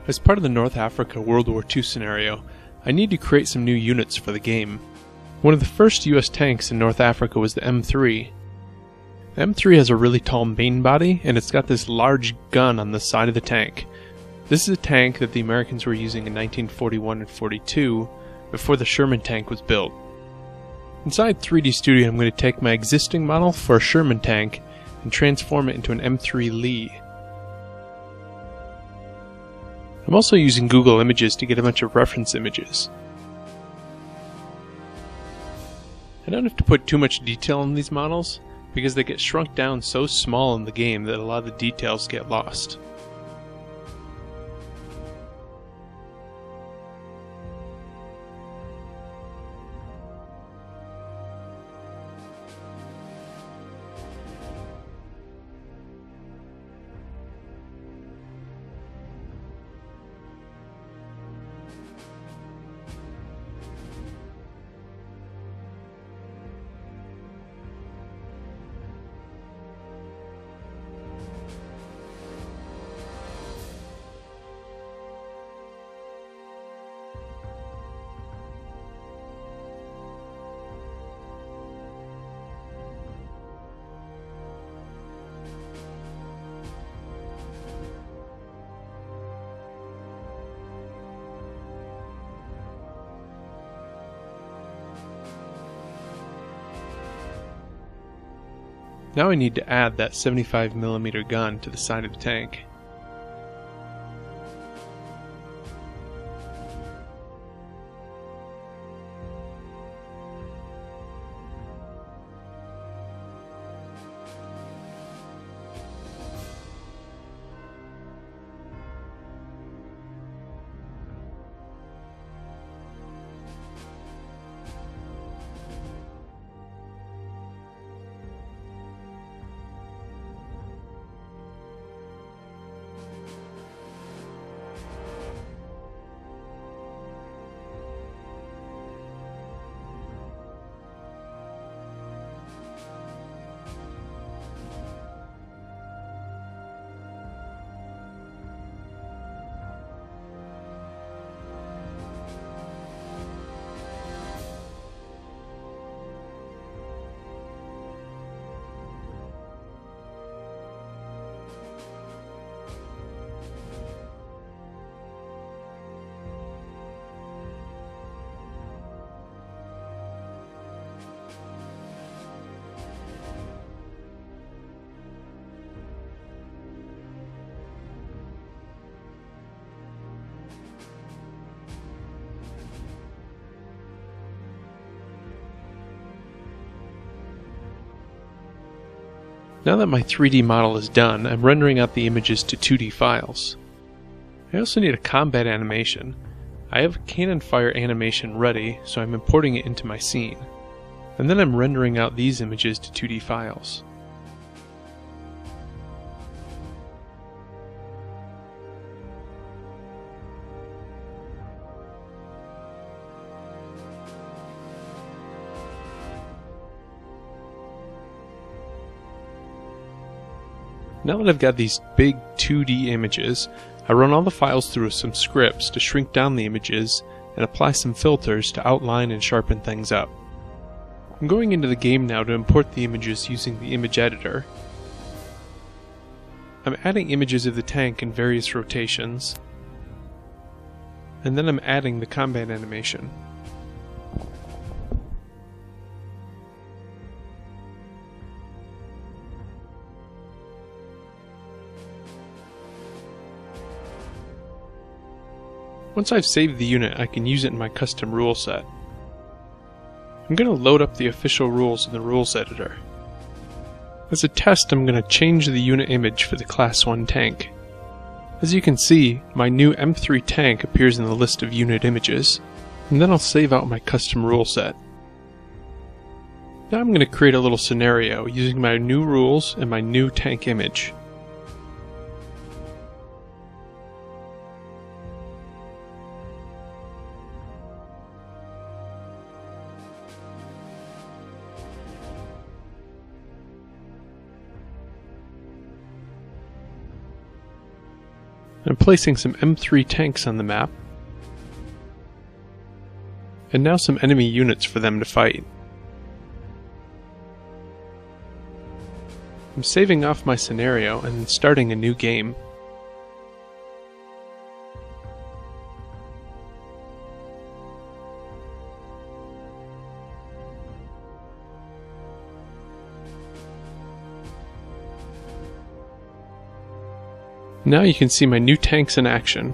As part of the North Africa World War II scenario, I need to create some new units for the game. One of the first US tanks in North Africa was the M3. The M3 has a really tall main body, and it's got this large gun on the side of the tank. This is a tank that the Americans were using in 1941 and 42, before the Sherman tank was built. Inside 3D Studio, I'm going to take my existing model for a Sherman tank and transform it into an M3Lee. I'm also using Google Images to get a bunch of reference images. I don't have to put too much detail on these models, because they get shrunk down so small in the game that a lot of the details get lost. Now I need to add that 75mm gun to the side of the tank. Now that my 3D model is done, I'm rendering out the images to 2D files. I also need a combat animation. I have a cannon fire animation ready, so I'm importing it into my scene. And then I'm rendering out these images to 2D files. Now that I've got these big 2D images, I run all the files through some scripts to shrink down the images and apply some filters to outline and sharpen things up. I'm going into the game now to import the images using the image editor. I'm adding images of the tank in various rotations, and then I'm adding the combat animation. Once I've saved the unit, I can use it in my custom rule set. I'm going to load up the official rules in the rules editor. As a test, I'm going to change the unit image for the Class 1 tank. As you can see, my new M3 tank appears in the list of unit images, and then I'll save out my custom rule set. Now I'm going to create a little scenario using my new rules and my new tank image. I'm placing some M3 tanks on the map, and now some enemy units for them to fight. I'm saving off my scenario and starting a new game. Now you can see my new tanks in action.